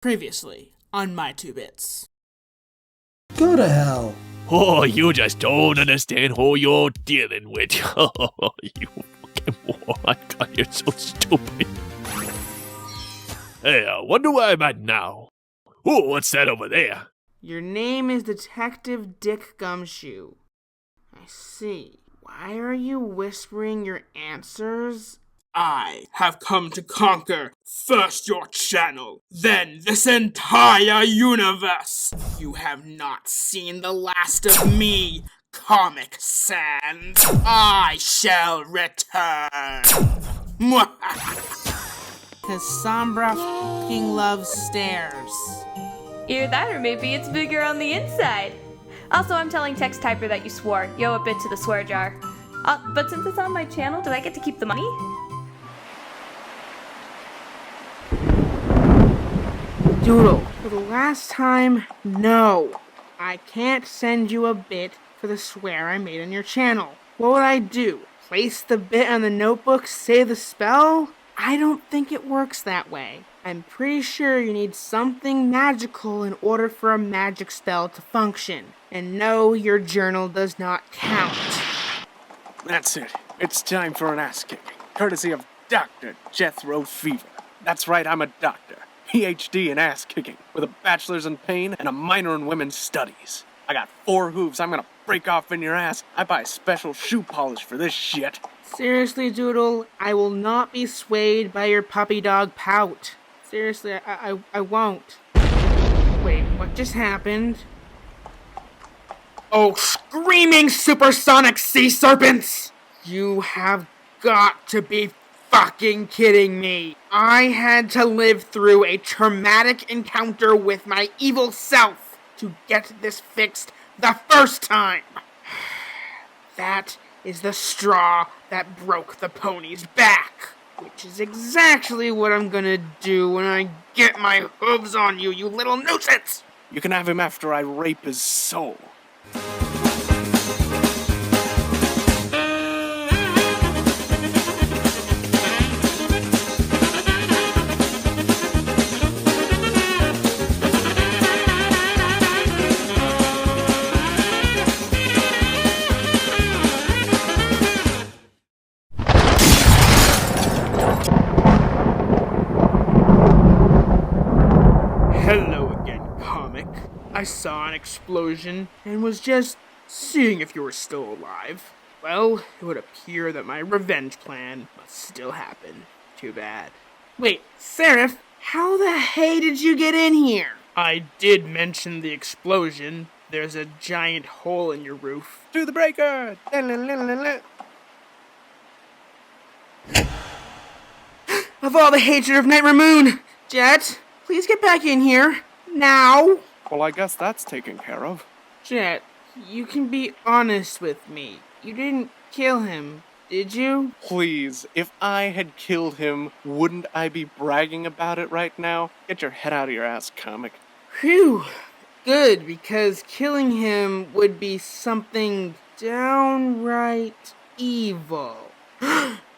Previously, on My Two Bits. Go to hell. Oh, you just don't understand who you're dealing with. You fucking moron. God, you're so stupid. Hey, I wonder where I'm at now. Oh, what's that over there? Your name is Detective Dick Gumshoe. I see. Why are you whispering your answers? I have come to conquer first your channel, then this entire universe. You have not seen the last of me, Comic Sans. I shall return. Cause Sombra fucking loves stairs. Either that or maybe it's bigger on the inside. Also, I'm telling Text Typer that you swore. Yo a bit to the swear jar. But since it's on my channel, do I get to keep the money? Doodle, for the last time, no. I can't send you a bit for the swear I made on your channel. What would I do? Place the bit on the notebook, say the spell? I don't think it works that way. I'm pretty sure you need something magical in order for a magic spell to function. And no, your journal does not count. That's it. It's time for an ass kicking, courtesy of Dr. Jethro Fever. That's right, I'm a doctor. PhD in ass kicking, with a bachelor's in pain and a minor in women's studies. I got 4 hooves I'm gonna break off in your ass. I buy special shoe polish for this shit. Seriously, Doodle, I will not be swayed by your puppy dog pout. Seriously, I won't. Wait, what just happened? Oh, screaming supersonic sea serpents! You have got to be fucking kidding me. I had to live through a traumatic encounter with my evil self to get this fixed the first time. That is the straw that broke the pony's back. Which is exactly what I'm gonna do when I get my hooves on you, you little nuisance! You can have him after I rape his soul. Hello again, Comic. I saw an explosion and was just seeing if you were still alive. Well, it would appear that my revenge plan must still happen. Too bad. Wait, Serif, how the hey did you get in here? I did mention the explosion. There's a giant hole in your roof. To the breaker! Of all the hatred of Nightmare Moon! Jet, please get back in here. Now! Well, I guess that's taken care of. Jet, you can be honest with me. You didn't kill him, did you? Please, if I had killed him, wouldn't I be bragging about it right now? Get your head out of your ass, Comic. Phew. Good, because killing him would be something downright evil.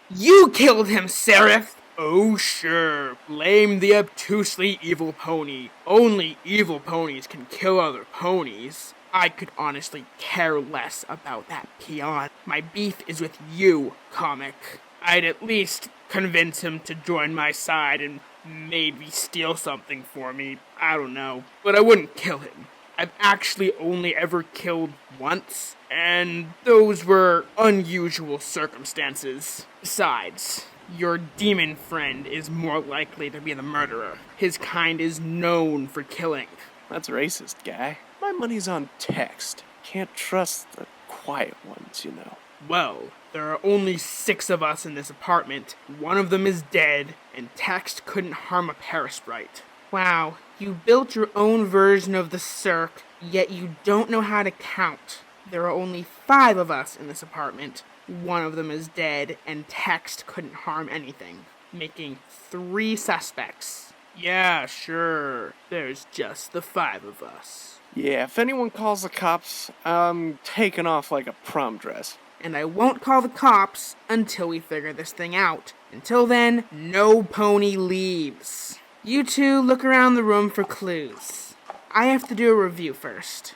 You killed him, Serif! Oh, sure. Blame the obtusely evil pony. Only evil ponies can kill other ponies. I could honestly care less about that peon. My beef is with you, Comic. I'd at least convince him to join my side and maybe steal something for me. I don't know. But I wouldn't kill him. I've actually only ever killed once, and those were unusual circumstances. Besides, your demon friend is more likely to be the murderer. His kind is known for killing. That's racist, guy. My money's on Text. Can't trust the quiet ones, you know. Well, there are only 6 of us in this apartment. One of them is dead, and Text couldn't harm a parasprite. Wow, you built your own version of the Cirque, yet you don't know how to count. There are only 5 of us in this apartment. One of them is dead, and Text couldn't harm anything, making 3 suspects. Yeah, sure, there's just the 5 of us. Yeah, if anyone calls the cops, I'm taking off like a prom dress. And I won't call the cops until we figure this thing out. Until then, no pony leaves. You two look around the room for clues. I have to do a review first.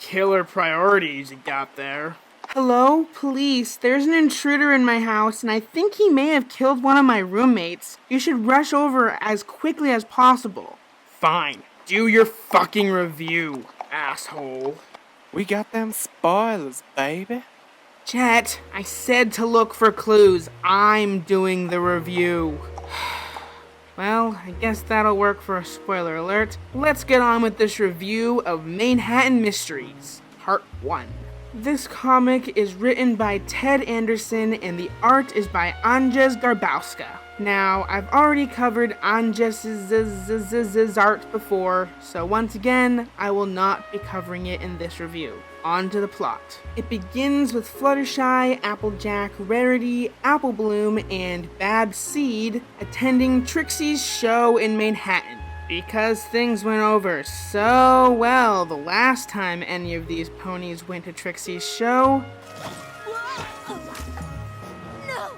Killer priorities you got there. Hello, police. There's an intruder in my house, and I think he may have killed one of my roommates. You should rush over as quickly as possible. Fine. Do your fucking review, asshole. We got them spoilers, baby. Jet, I said to look for clues. I'm doing the review. Well, I guess that'll work for a spoiler alert. Let's get on with this review of Manehatten Mysteries, Part 1. This comic is written by Ted Anderson and the art is by Andrzej Garbowska. Now, I've already covered Andrzej's art before, so once again, I will not be covering it in this review. On to the plot. It begins with Fluttershy, Applejack, Rarity, Applebloom, and Babs Seed attending Trixie's show in Manhattan. Because things went over so well the last time any of these ponies went to Trixie's show. No!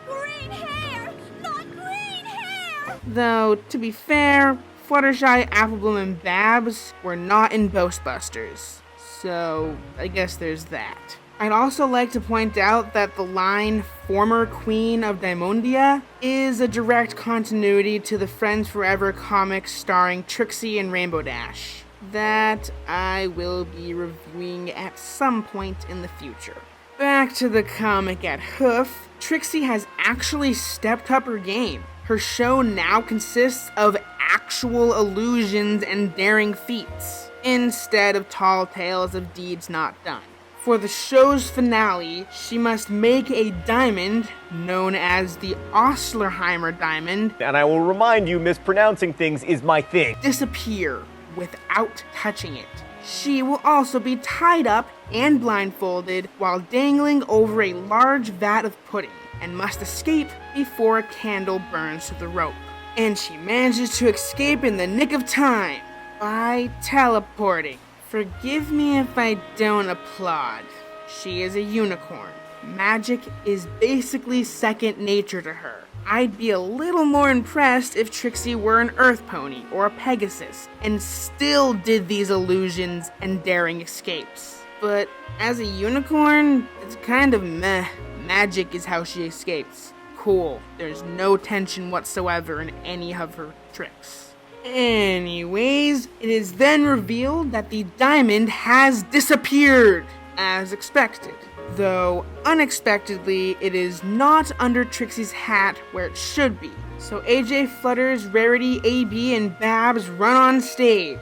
Green hair! Not green hair! Though, to be fair, Fluttershy, Applebloom, and Babs were not in Ghostbusters. So, I guess there's that. I'd also like to point out that the line, former queen of Diamondia, is a direct continuity to the Friends Forever comics starring Trixie and Rainbow Dash, that I will be reviewing at some point in the future. Back to the comic at Hoof, Trixie has actually stepped up her game. Her show now consists of actual illusions and daring feats, instead of tall tales of deeds not done. For the show's finale, she must make a diamond, known as the Oslerheimer diamond, And I will remind you, mispronouncing things is my thing. disappear without touching it. She will also be tied up and blindfolded while dangling over a large vat of pudding, and must escape before a candle burns to the rope. And she manages to escape in the nick of time by teleporting. Forgive me if I don't applaud. She is a unicorn. Magic is basically second nature to her. I'd be a little more impressed if Trixie were an Earth Pony or a Pegasus and still did these illusions and daring escapes. But as a unicorn, it's kind of meh. Magic is how she escapes. Cool. There's no tension whatsoever in any of her tricks. Anyways, it is then revealed that the diamond has disappeared, as expected. Though, unexpectedly, it is not under Trixie's hat where it should be. So AJ Flutters, Rarity, AB, and Babs run on stage.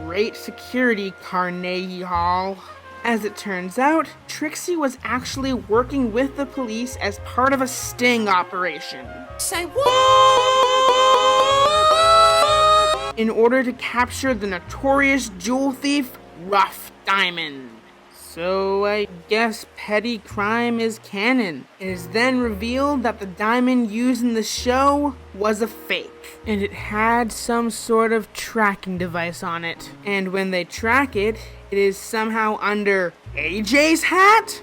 Great security, Carnegie Hall. As it turns out, Trixie was actually working with the police as part of a sting operation. Say what? In order to capture the notorious jewel thief, Rough Diamond. So I guess petty crime is canon. It is then revealed that the diamond used in the show was a fake, and it had some sort of tracking device on it. And when they track it, it is somehow under AJ's hat?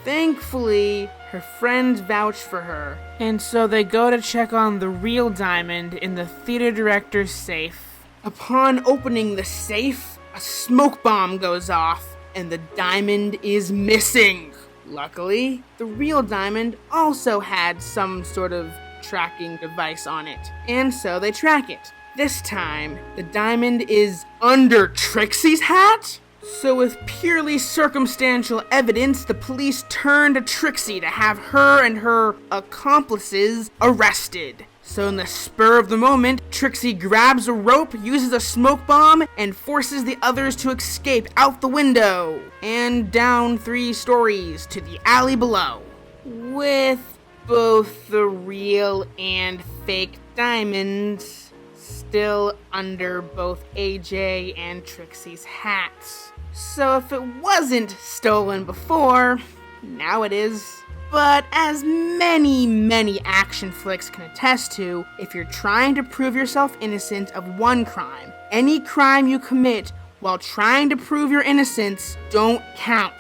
Thankfully, her friends vouch for her, and so they go to check on the real diamond in the theater director's safe. Upon opening the safe, a smoke bomb goes off, and the diamond is missing. Luckily, the real diamond also had some sort of tracking device on it, and so they track it. This time, the diamond is under Trixie's hat? So with purely circumstantial evidence, the police turn to Trixie to have her and her accomplices arrested. So in the spur of the moment, Trixie grabs a rope, uses a smoke bomb, and forces the others to escape out the window and down 3 stories to the alley below, with both the real and fake diamonds still under both AJ and Trixie's hats. So if it wasn't stolen before, now it is. But as many action flicks can attest to, if you're trying to prove yourself innocent of one crime, any crime you commit while trying to prove your innocence don't count.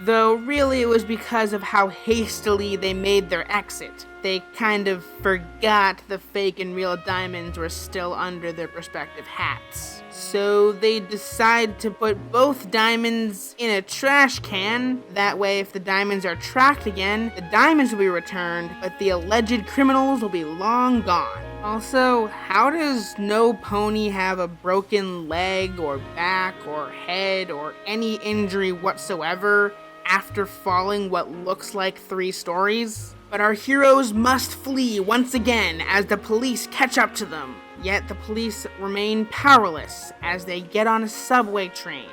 Though really it was because of how hastily they made their exit. they kind of forgot the fake and real diamonds were still under their respective hats. So they decide to put both diamonds in a trash can. That way, if the diamonds are tracked again, the diamonds will be returned, but the alleged criminals will be long gone. Also, how does No Pony have a broken leg or back or head or any injury whatsoever after falling what looks like 3 stories? But our heroes must flee once again as the police catch up to them. Yet the police remain powerless as they get on a subway train.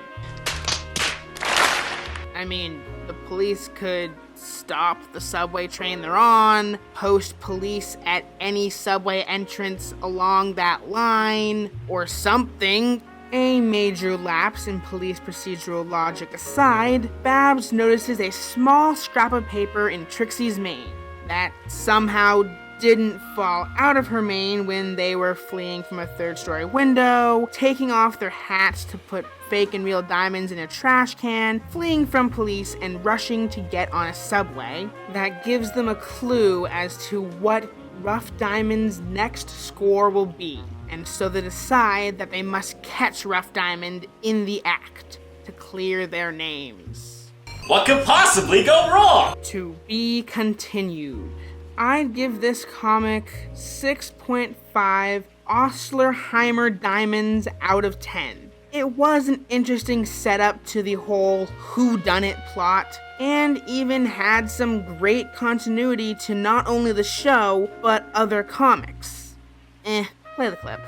I mean, the police could stop the subway train they're on, post police at any subway entrance along that line, or something. A major lapse in police procedural logic aside, Babs notices a small scrap of paper in Trixie's mane that somehow didn't fall out of her mane when they were fleeing from a 3rd-story window, taking off their hats to put fake and real diamonds in a trash can, fleeing from police, and rushing to get on a subway. That gives them a clue as to what Rough Diamond's next score will be, and so they decide that they must catch Rough Diamond in the act to clear their names. What could possibly go wrong? To be continued. I'd give this comic 6.5 Oslerheimer diamonds out of 10. It was an interesting setup to the whole whodunit plot, and even had some great continuity to not only the show, but other comics. Play the clip.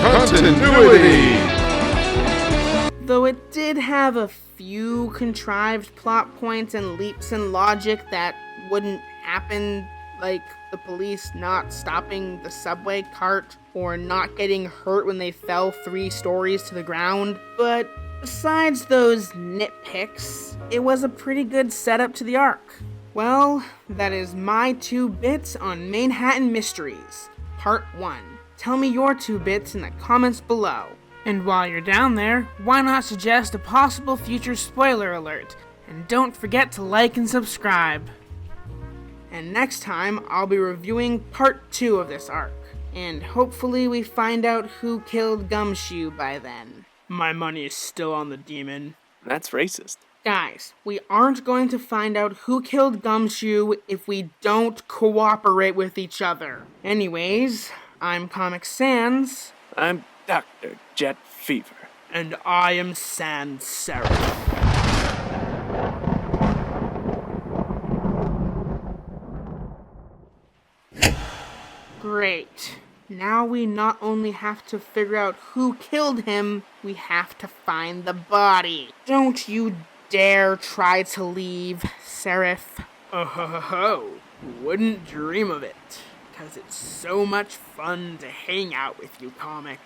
Continuity! Though it did have a few contrived plot points and leaps in logic that wouldn't happen, like the police not stopping the subway cart or not getting hurt when they fell 3 stories to the ground. But besides those nitpicks, it was a pretty good setup to the arc. Well, that is my 2 bits on Manehatten Mysteries, Part 1. Tell me your 2 bits in the comments below. And while you're down there, why not suggest a possible future spoiler alert? And don't forget to like and subscribe. And next time, I'll be reviewing Part 2 of this arc. And hopefully we find out who killed Gumshoe by then. My money is still on the demon. That's racist. Guys, we aren't going to find out who killed Gumshoe if we don't cooperate with each other. Anyways, I'm Comic Sans. I'm Dr. Jet Fever. And I am Sans Serif. Great. Now we not only have to figure out who killed him, we have to find the body. Don't you dare try to leave, Serif. Wouldn't dream of it. Because it's so much fun to hang out with you, comic.